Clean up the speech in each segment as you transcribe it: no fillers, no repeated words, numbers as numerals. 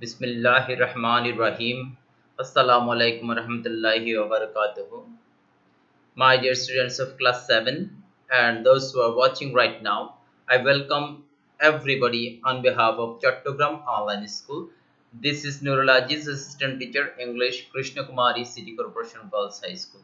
Bismillahirrahmanirrahim. Assalamu alaikum warahmatullahi wabarakatuh. My dear students of class 7 and those who are watching right now, I welcome everybody on behalf of Chattogram Online School. This is Nurul Aziz, Assistant Teacher English, Krishna Kumari, City Corporation Girls High School.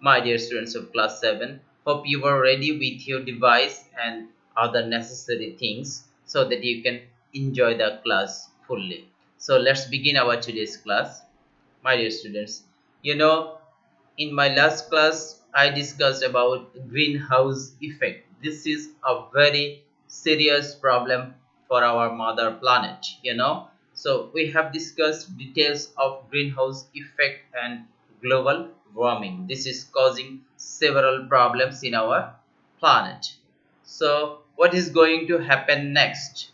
My dear students of class 7, hope you are ready with your device and other necessary things so that you can enjoy the class fully. So let's begin our today's class. My dear students, in my last class I discussed about greenhouse effect. This is a very serious problem for our mother planet. So we have discussed details of greenhouse effect and global warming. This is causing several problems in our planet. So what is going to happen next?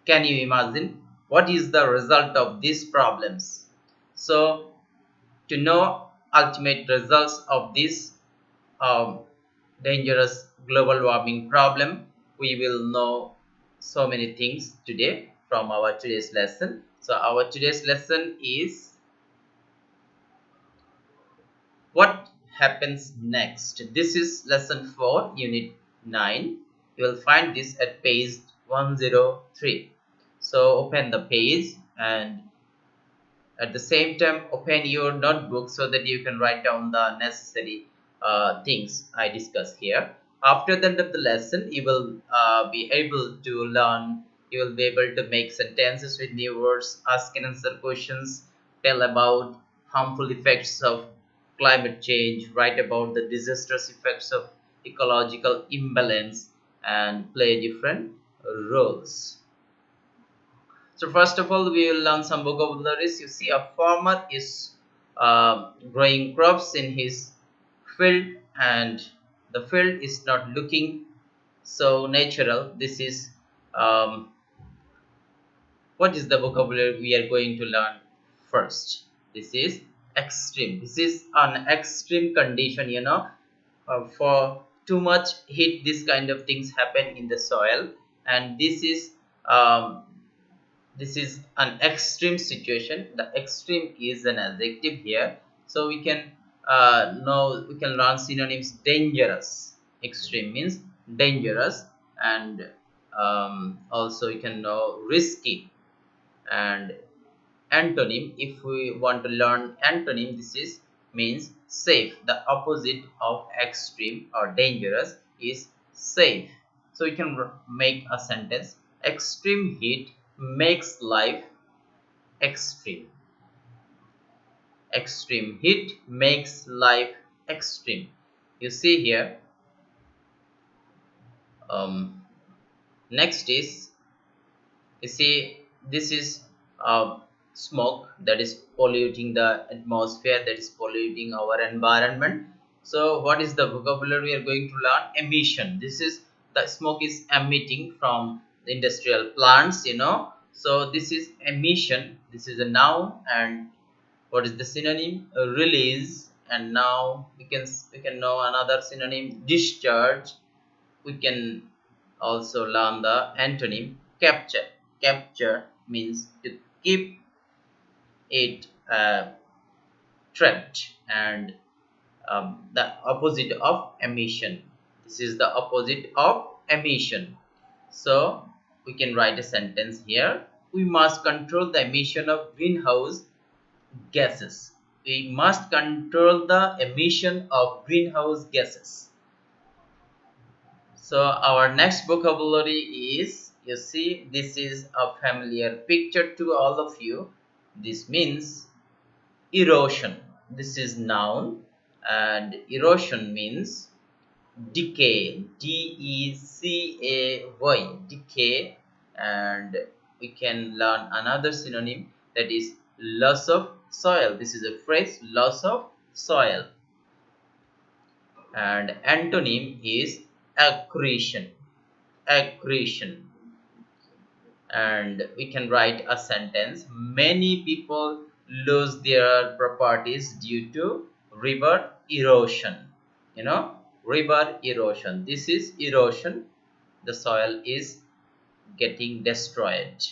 Can you imagine what is the result of these problems? So to know ultimate results of this um, dangerous global warming problem, we will know so many things today from our today's lesson. So our today's lesson is what happens next. This is lesson 4, unit 9. You will find this at page 103. So open the page and at the same time open your notebook so that you can write down the necessary things I discuss here. After the end of the lesson, you will be able to learn, you will be able to make sentences with new words, ask and answer questions, tell about harmful effects of climate change, write about the disastrous effects of ecological imbalance, and play different roles. So first of all, we will learn some vocabularies. You see, a farmer is growing crops in his field, and the field is not looking so natural. This is what is the vocabulary we are going to learn first. This is extreme. This is an extreme condition. For too much heat, this kind of things happen in the soil, and um, this is an extreme situation. The extreme is an adjective here, so we can learn synonyms. Dangerous, extreme means dangerous, and also you can know risky. And antonym, if we want to learn antonym, this is means safe. The opposite of extreme or dangerous is safe. So you can make a sentence: extreme heat makes life extreme. Extreme heat makes life extreme. You see here. Next is, you see, this is smoke that is polluting the atmosphere, that is polluting our environment. So what is the vocabulary we are going to learn? Emission. This is the smoke is emitting from the industrial plants. So this is emission. This is a noun. And what is the synonym? Release. And now we can know another synonym: discharge. We can also learn the antonym: capture. Capture means to keep it trapped, and the opposite of emission. This is the opposite of emission. So we can write a sentence here: we must control the emission of greenhouse gases. We must control the emission of greenhouse gases. So our next vocabulary is, you see, this is a familiar picture to all of you. This means erosion. This is noun, and erosion means decay. Decay, decay. And we can learn another synonym, that is loss of soil. This is a phrase: loss of soil. And antonym is accretion. Accretion. And we can write a sentence: many people lose their properties due to river erosion. River erosion. This is erosion. The soil is getting destroyed.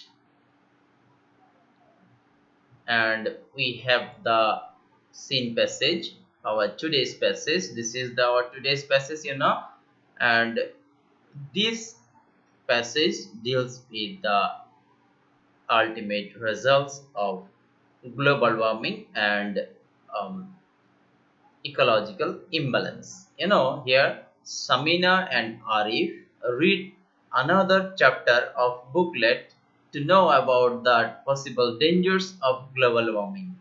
and we have the scene passage, our today's passage. This is our today's passage, and this passage deals with the ultimate results of global warming and um, ecological imbalance. Here Samina and Arif read another chapter of booklet to know about the possible dangers of global warming.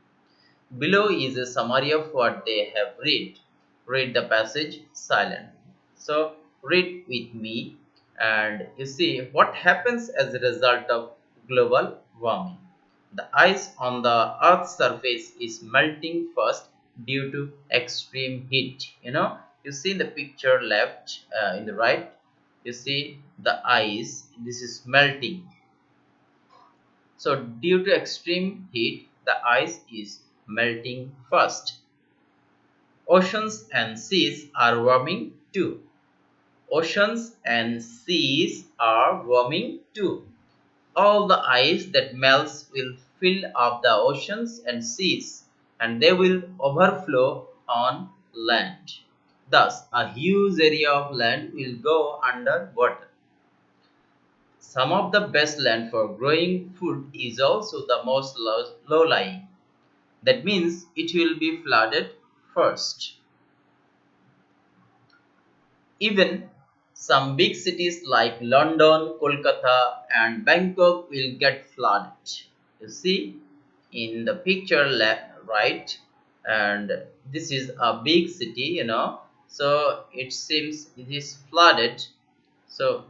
Below is a summary of what they have read. Read the passage silently. So read with me and you see what happens as a result of global warming. The ice on the Earth's surface is melting first due to extreme heat. You see the picture left in the right. You see the ice. This is melting. So due to extreme heat, the ice is melting first. Oceans and seas are warming too. Oceans and seas are warming too. All the ice that melts will fill up the oceans and seas, and they will overflow on land. Thus, a huge area of land will go under water. Some of the best land for growing food is also the most low-lying. That means it will be flooded first. Even some big cities like London, Kolkata, and Bangkok will get flooded. You see in the picture left, right, and this is a big city, so it seems it is flooded. So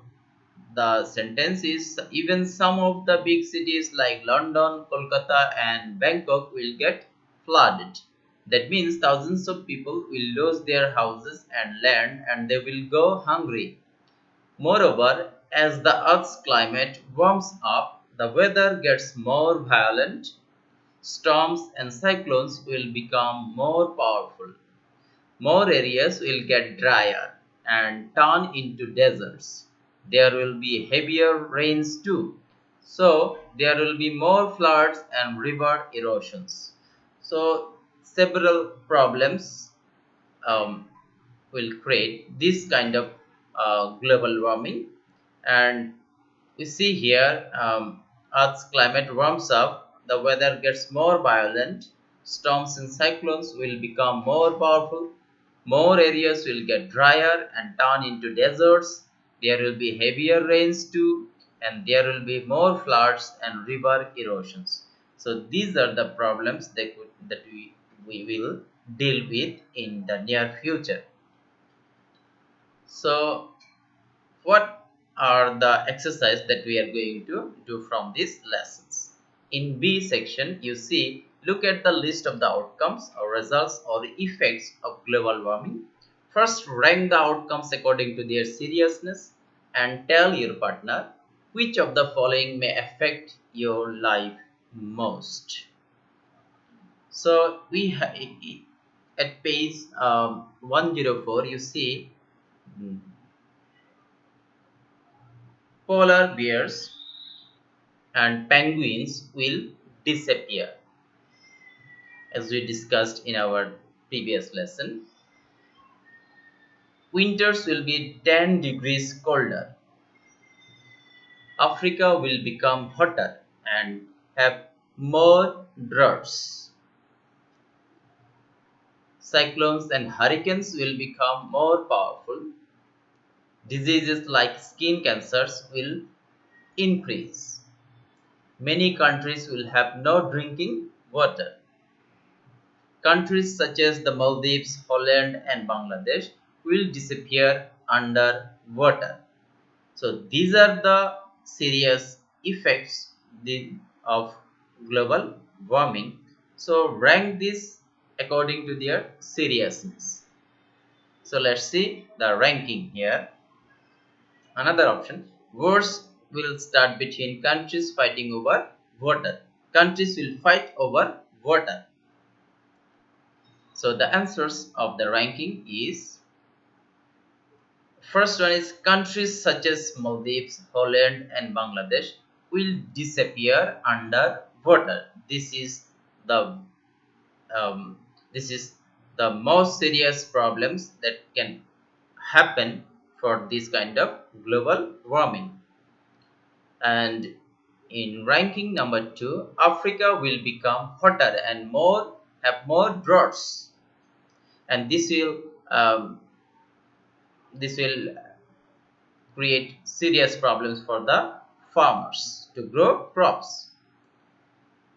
the sentence is even some of the big cities like London, Kolkata, and Bangkok will get flooded. That means thousands of people will lose their houses and land and they will go hungry. Moreover, as the Earth's climate warms up, the weather gets more violent. Storms and cyclones will become more powerful. More areas will get drier and turn into deserts. There will be heavier rains too. So there will be more floods and river erosions. So several problems um, will create this kind of global warming. And you see here, Earth's climate warms up, the weather gets more violent, storms and cyclones will become more powerful, more areas will get drier and turn into deserts, there will be heavier rains too, and there will be more floods and river erosions. So these are the problems that we will deal with in the near future. So what are the exercise that we are going to do from these lessons? In B section, you see, look at the list of the outcomes or results or effects of global warming. First, rank the outcomes according to their seriousness and tell your partner which of the following may affect your life most. So at page 104, you see polar bears and penguins will disappear, as we discussed in our previous lesson. Winters will be 10 degrees colder. Africa will become hotter and have more droughts. Cyclones and hurricanes will become more powerful. Diseases like skin cancers will increase. Many countries will have no drinking water. Countries such as the Maldives, Holland, and Bangladesh will disappear under water. So these are the serious effects of global warming. So rank this according to their seriousness. So let's see the ranking here. Another option, wars will start between countries fighting over water. Countries will fight over water. So the answers of the ranking is, first one is countries such as Maldives, Holland, and Bangladesh will disappear under water. This is the um, this is the most serious problems that can happen for this kind of global warming. And in ranking number 2, Africa will become hotter and more have more droughts, and this will create serious problems for the farmers to grow crops.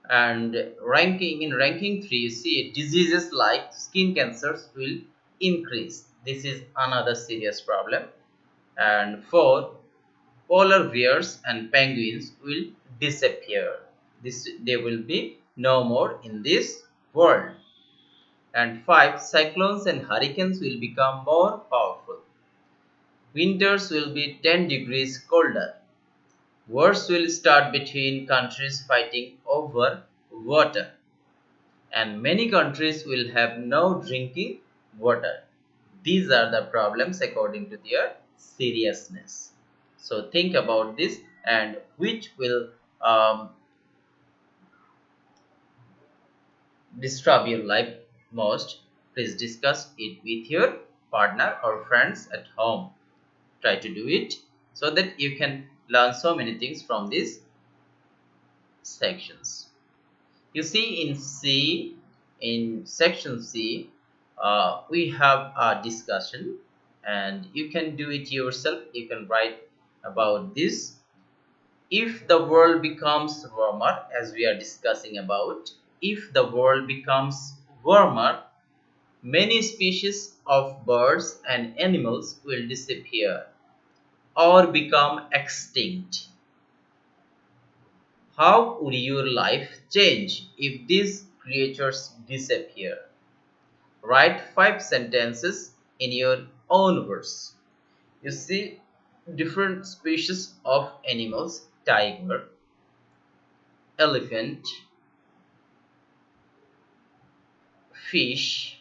And ranking 3, you see diseases like skin cancers will increase. This is another serious problem. And 4, polar bears and penguins will disappear. They will be no more in this world. And 5, cyclones and hurricanes will become more powerful. Winters will be 10 degrees colder. Wars will start between countries fighting over water, and many countries will have no drinking water. These are the problems according to their seriousness. So think about this, and which will disturb your life most. Please discuss it with your partner or friends at home. Try to do it so that you can learn so many things from these sections. You see in section C, we have a discussion, and you can do it yourself. You can write about this. If the world becomes warmer, as we are discussing about, if the world becomes warmer, many species of birds and animals will disappear or become extinct. How would your life change if these creatures disappear? Write 5 sentences in your own words. You see different species of animals: tiger, elephant, fish,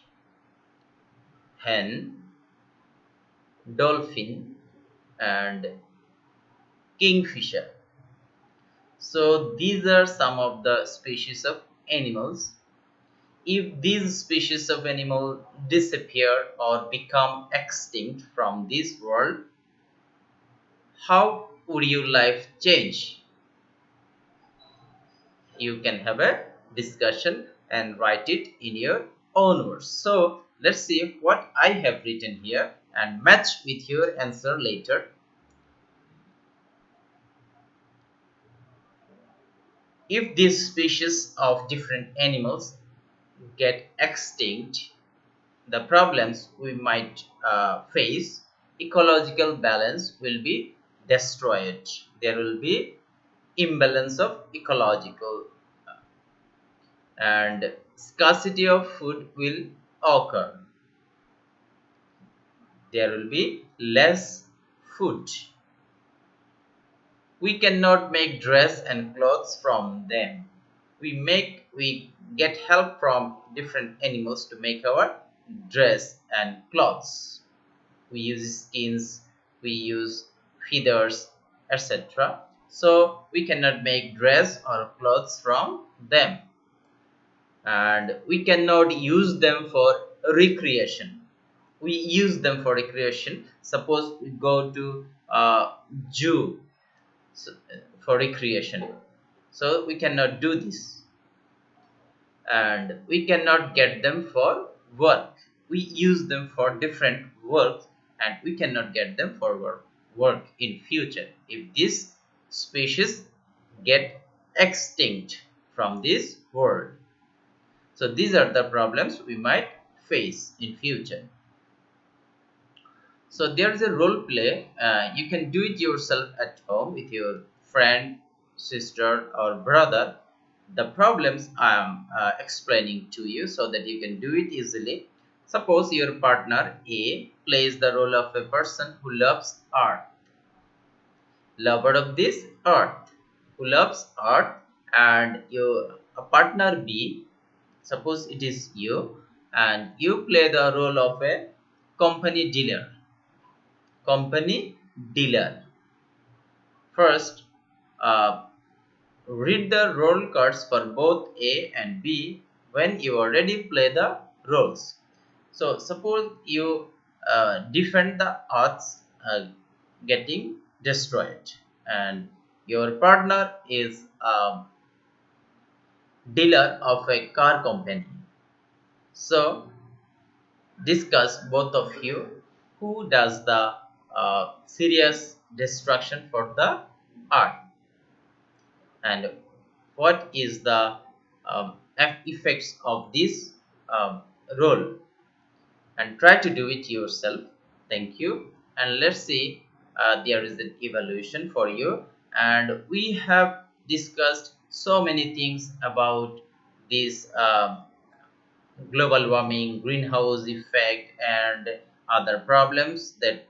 hen, dolphin, and kingfisher. So these are some of the species of animals. If these species of animal disappear or become extinct from this world, how would your life change? You can have a discussion and write it in your own words. So let's see what I have written here and match with your answer later. If these species of different animals get extinct, the problems we might face: ecological balance will be destroyed. There will be imbalance of ecological, and scarcity of food will occur. There will be less food. We cannot make dress and clothes from them. We get help from different animals to make our dress and clothes. We use skins, we use feathers, etc. So we cannot make dress or clothes from them, and we cannot use them for recreation. We use them for recreation. Suppose we go to a zoo, for recreation, so we cannot do this. And we cannot get them for work. We use them for different work, and we cannot get them for work in future if this species get extinct from this world. So these are the problems we might face in future. So there is a role play. You can do it yourself at home with your friend, sister, or brother. The problems I am explaining to you so that you can do it easily. Suppose your partner A plays the role of a person who loves art, lover of this earth, who loves earth, and your partner B, suppose it is you, and you play the role of a company dealer. Company dealer. First, uh, Read the role cards for both A and B when you already play the roles. So suppose you defend the odds getting destroyed, and your partner is a dealer of a car company. So discuss both of you who does the serious destruction for the art, and what is the effects of this um, role, and try to do it yourself. Thank you, and let's see, there is an evaluation for you. And we have discussed so many things about this global warming, greenhouse effect, and other problems that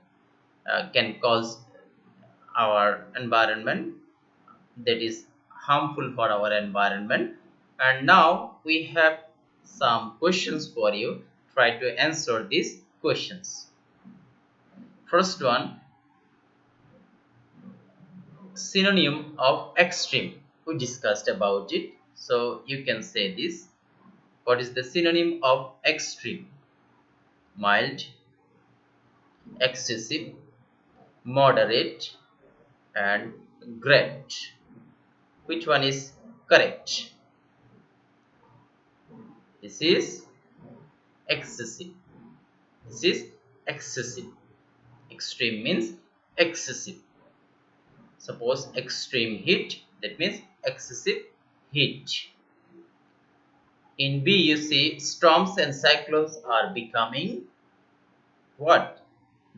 can cause our environment, that is harmful for our environment. And now we have some questions for you. Try to answer these questions. First one, synonym of extreme. We discussed about it, so you can say this. What is the synonym of extreme? Mild, excessive, moderate, and great. Which one is correct? This is excessive. This is excessive. Extreme means excessive. Suppose extreme heat, that means excessive heat. In B, you see storms and cyclones are becoming what?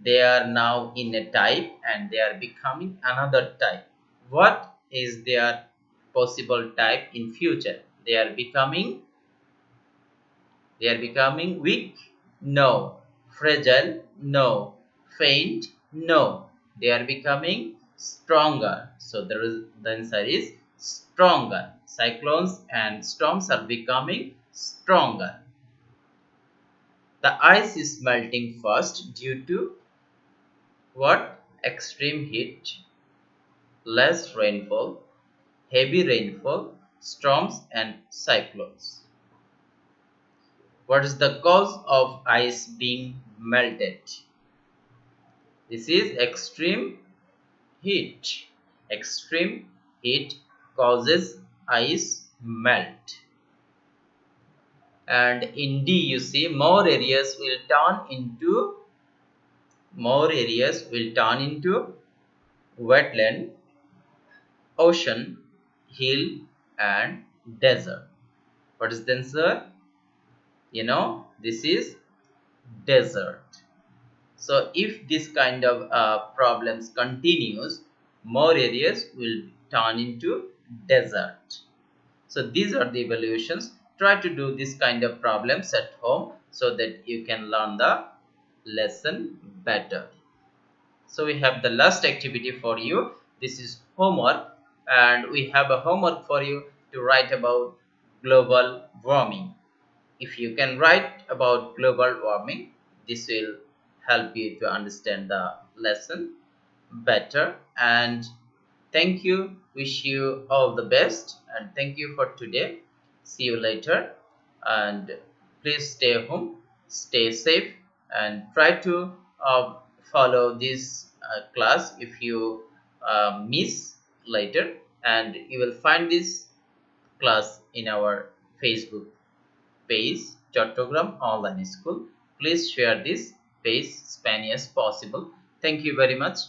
They are now in a type and they are becoming another type. What is their possible type in future? They are becoming weak? No. Fragile? No. Faint? No. They are becoming stronger. So the answer is stronger. Cyclones and storms are becoming stronger. The ice is melting fast due to what? Extreme heat, less rainfall, heavy rainfall, storms, and cyclones. What is the cause of ice being melted? This is extreme heat. Extreme heat causes ice melt. And in D, you see more areas will turn into wetland, ocean, hill, and desert. What is the answer? This is desert. So if this kind of problems continues, more areas will turn into desert. So these are the evaluations. Try to do this kind of problems at home so that you can learn the lesson better. So we have the last activity for you. This is homework, and we have a homework for you to write about global warming. If you can write about global warming, this will help you to understand the lesson better. And thank you. Wish you all the best, and thank you for today. See you later, and please stay home, stay safe, and try to follow this class if you miss later. And you will find this class in our Facebook page, Chattogram Online School. Please share this page as many as possible. Thank you very much.